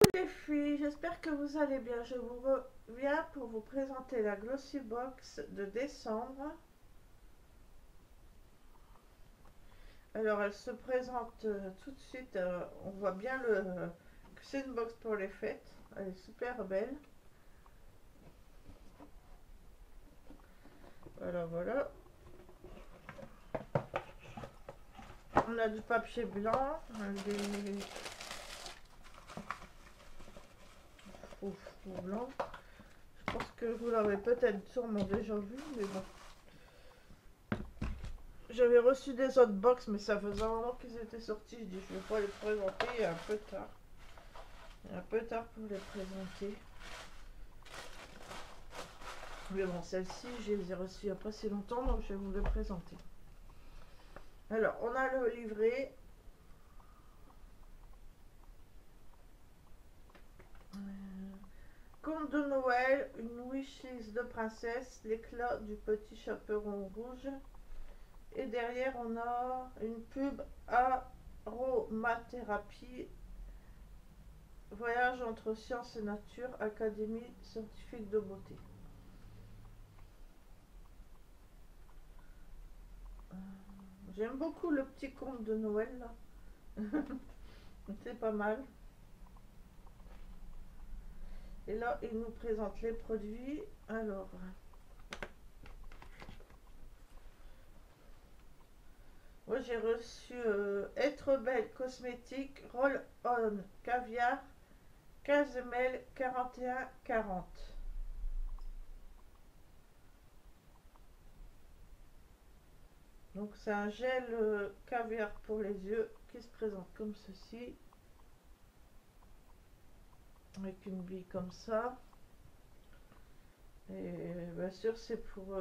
Les filles, j'espère que vous allez bien. Je vous reviens pour vous présenter la Glossy Box de décembre. Alors elle se présente tout de suite, on voit bien que c'est une box pour les fêtes. Elle est super belle. Voilà, voilà. On a du papier blanc, des faux blancs. Je pense que vous l'avez peut-être sûrement déjà vu, mais bon. J'avais reçu des autres box, mais ça faisait un moment qu'ils étaient sortis. Je dis, je vais pas les présenter, il est un peu tard. Il est un peu tard pour les présenter. Mais bon, celle-ci, je les ai reçues il n'y a pas si longtemps, donc je vais vous les présenter. Alors, on a le livret. Conte de Noël, une wishlist de princesse, l'éclat du petit chaperon rouge. Et derrière, on a une pub aromathérapie, voyage entre science et nature, académie scientifique de beauté. J'aime beaucoup le petit conte de Noël là. C'est pas mal. Et là, il nous présente les produits. Alors, moi j'ai reçu Être Belle Cosmétique Roll-On Caviar 15 ml 41,40. Donc c'est un gel caviar pour les yeux qui se présente comme ceci. Avec une bille comme ça. Et bien sûr c'est pour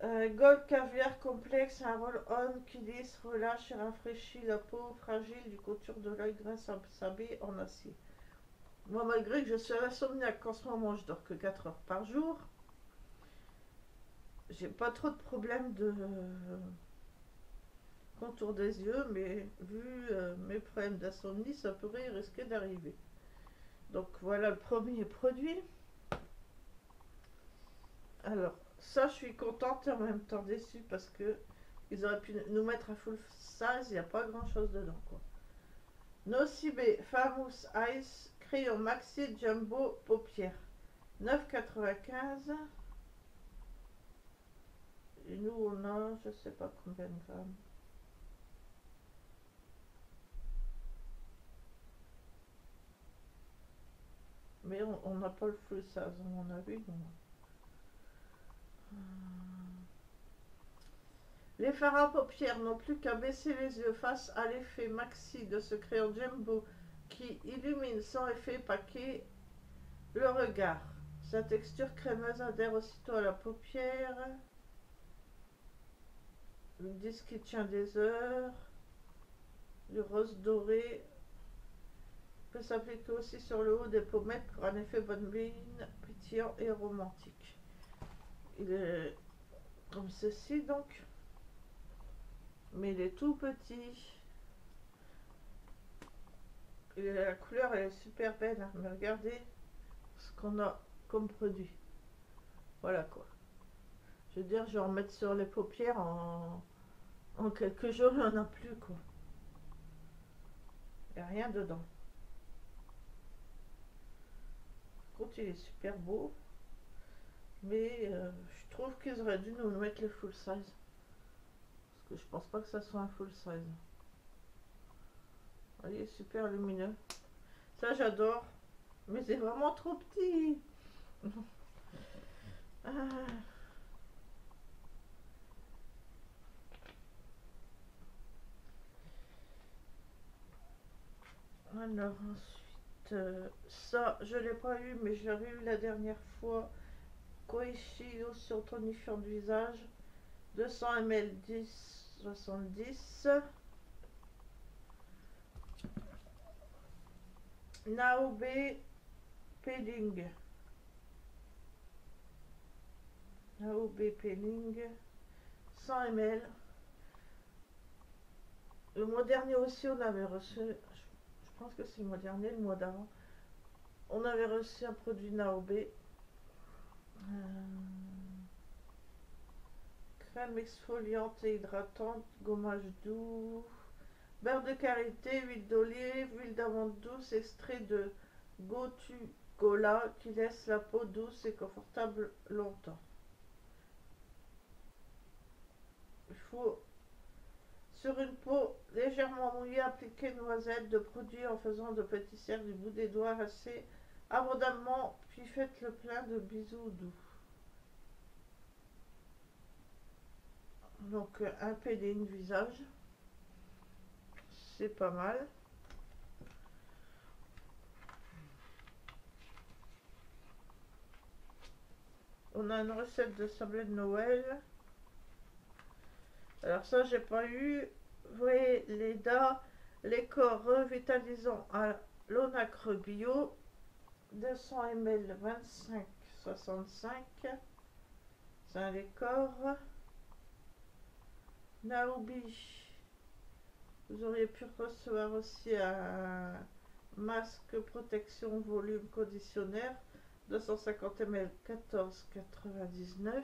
Gold Caviar Complexe, un roll-on qui lisse, relâche et rafraîchit la peau fragile du contour de l'œil grâce à sa bille en acier. Moi, malgré que je suis insomniaque, en ce moment je dors que 4 heures par jour, j'ai pas trop de problèmes de contour des yeux, mais vu mes problèmes d'insomnie, ça pourrait risquer d'arriver. Donc voilà le premier produit. Alors, ça, je suis contente et en même temps déçue parce que ils auraient pu nous mettre à full size, il n'y a pas grand chose dedans, quoi. Nocibé Famous Ice Crayon Maxi Jumbo Paupières 9,95. Et nous on a je sais pas combien de grammes. Mais on n'a pas le full size à mon avis. Non. Les fards à paupières n'ont plus qu'à baisser les yeux face à l'effet maxi de ce crayon Jumbo qui illumine sans effet paquet le regard. Sa texture crémeuse adhère aussitôt à la paupière. Le disque qui tient des heures. Du rose doré peut s'appliquer aussi sur le haut des pommettes pour un effet bonne mine, pétillant et romantique. Il est comme ceci donc, mais il est tout petit. Et la couleur elle est super belle, hein. Mais regardez ce qu'on a comme produit. Voilà quoi. Je veux dire, je vais en mettre sur les paupières en quelques jours, il n'y en a plus quoi. Il n'y a rien dedans. Par contre, il est super beau. Mais je trouve qu'ils auraient dû nous mettre le full size. Parce que je pense pas que ça soit un full size. Vous voyez, super lumineux. Ça, j'adore. Mais c'est vraiment trop petit. Ah. Alors, ensuite, ça, je l'ai pas eu, mais je l'avais eu la dernière fois. Koichio sur tonifiant de visage. 200 ml 10,70. Naobe Peeling. Naobe Peeling. 100 ml. Le mois dernier aussi, on avait reçu, je pense que c'est le mois dernier, le mois d'avant. On avait reçu un produit Naobe. Crème exfoliante et hydratante, gommage doux, beurre de karité, huile d'olive, huile d'amande douce, extrait de gotu-kola qui laisse la peau douce et confortable longtemps. Il faut, sur une peau légèrement mouillée, appliquer une noisette de produit en faisant de petits cercles du bout des doigts, assez abondamment, puis faites le plein de bisous doux. Donc un peeling visage, c'est pas mal. On a une recette de sablé de Noël. Alors ça, j'ai pas eu. Vous voyez, les corps revitalisants à l'onacre bio, 200 ml 25,65. C'est un lait corps. Naobi. Vous auriez pu recevoir aussi un masque protection volume conditionnaire, 250 ml 14,99.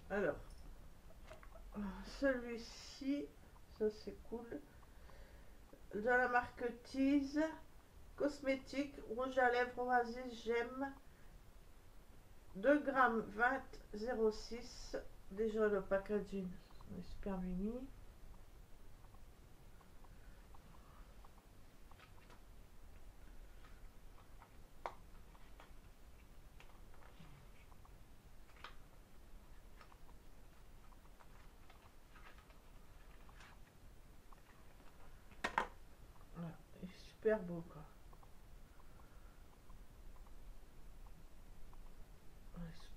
Alors, celui-ci, ça c'est cool, de la marque Tease, cosmétique, rouge à lèvres Oasis Gemme, 2 grammes 20,06. Déjà le packaging est super mini. Voilà, il est super beau quoi.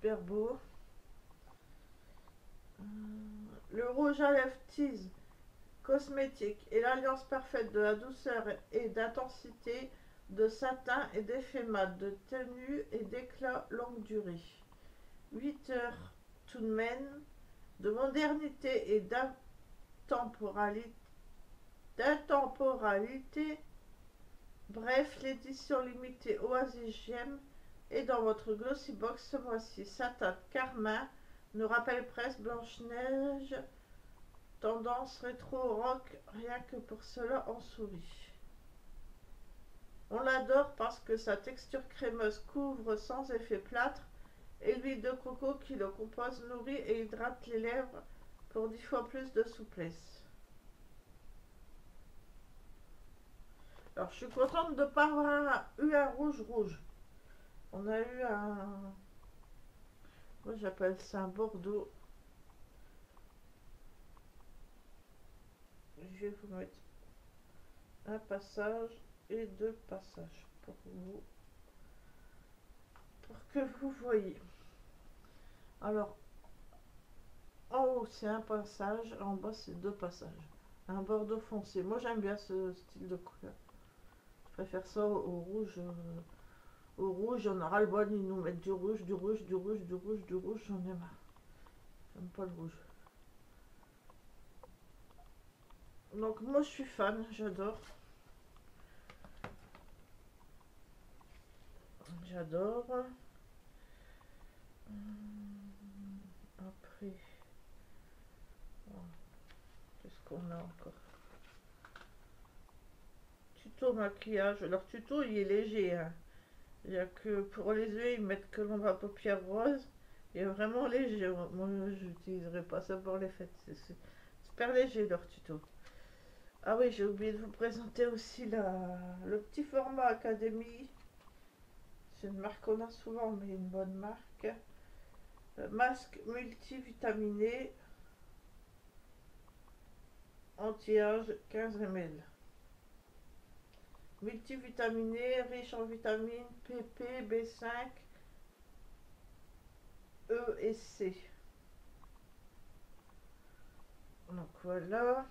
Super beau. Le rouge à lèvres Tease cosmétique est l'alliance parfaite de la douceur et d'intensité, de satin et d'effet mat, de tenue et d'éclat longue durée. 8 heures tout de même, de modernité et d'intemporalité. Bref, l'édition limitée Oasis Gemme est dans votre Glossy Box ce mois-ci. Satin carmin nous rappelle presque Blanche-Neige. Tendance rétro-rock, rien que pour cela on sourit. On l'adore parce que sa texture crémeuse couvre sans effet plâtre et l'huile de coco qui le compose nourrit et hydrate les lèvres pour 10 fois plus de souplesse. Alors je suis contente de ne pas avoir eu un rouge. On a eu un... Moi j'appelle ça un Bordeaux. Je vais vous mettre un passage et 2 passages pour que vous voyez. Alors, en haut c'est un passage, en bas c'est 2 passages. Un bordeaux foncé. Moi j'aime bien ce style de couleur. Je préfère ça au rouge. Au rouge, on aura le bon, ils nous mettent du rouge, j'en ai marre. J'aime pas le rouge. Donc moi je suis fan, j'adore. J'adore. Après, qu'est-ce qu'on a encore? Tuto maquillage. Alors tuto il est léger. Hein. Il n'y a que pour les yeux ils mettent que l'ombre à paupières rose. Il est vraiment léger. Moi je n'utiliserai pas ça pour les fêtes. C'est super léger leur tuto. Ah oui, j'ai oublié de vous présenter aussi le petit format Académie. C'est une marque qu'on a souvent, mais une bonne marque. Masque multivitaminé anti-âge 15 ml. Multivitaminé, riche en vitamines PP, B5, E et C. Donc voilà.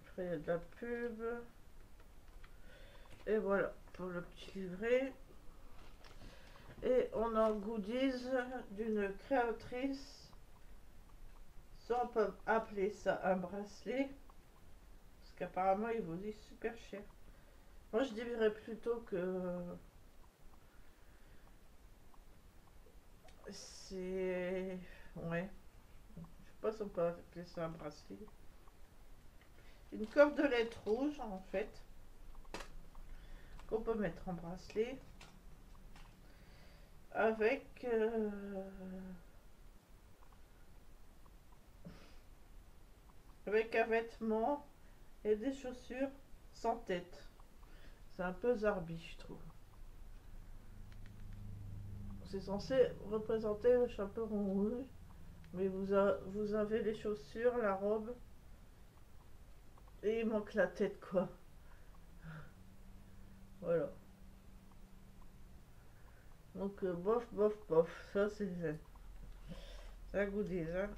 Après il y a de la pub. Et voilà. pour le petit livret. Et on a en goodies d'une créatrice. Ça, on peut appeler ça un bracelet. Parce qu'apparemment, il vaut super cher. Moi, je dirais plutôt que c'est... Ouais. Je sais pas si on peut appeler ça un bracelet. Une cordelette rouge, en fait. Qu'on peut mettre en bracelet. Avec... avec un vêtement et des chaussures sans tête. C'est un peu zarbi, je trouve. C'est censé représenter le chaperon rouge, mais vous avez les chaussures, la robe, et il manque la tête, quoi. Voilà. Donc, bof, bof, bof. Ça, c'est un goodies, hein.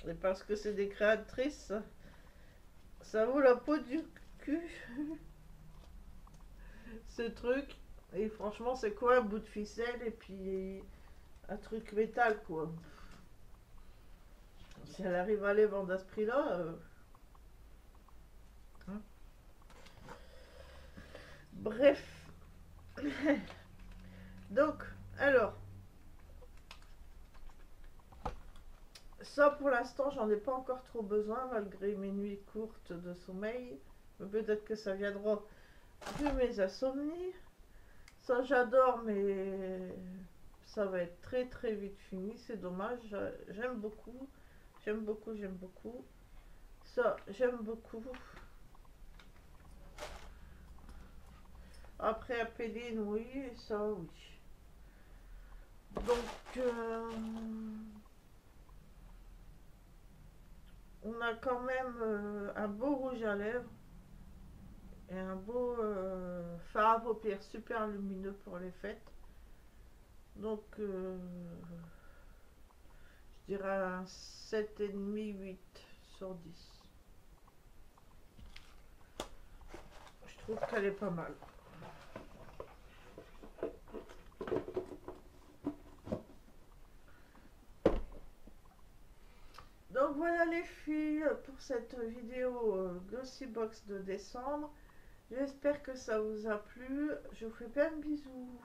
Et parce que c'est des créatrices, ça vaut la peau du cul. Ce truc. Et franchement, c'est quoi un bout de ficelle et puis un truc métal, quoi. Si elle arrive à les vendre à ce prix-là... hein. Bref. Donc, alors... ça, pour l'instant, j'en ai pas encore trop besoin, malgré mes nuits courtes de sommeil. Mais peut-être que ça viendra vu mes insomnies. Ça, j'adore, mais ça va être très très vite fini. C'est dommage. J'aime beaucoup. J'aime beaucoup, j'aime beaucoup. Ça, j'aime beaucoup. Après, Apéline, oui. Ça, oui. Donc... on a quand même un beau rouge à lèvres et un beau fard à paupières super lumineux pour les fêtes. Donc, je dirais un 7,5, 8 sur 10. Je trouve qu'elle est pas mal. Donc voilà les filles pour cette vidéo Glossybox de décembre. J'espère que ça vous a plu. Je vous fais plein de bisous.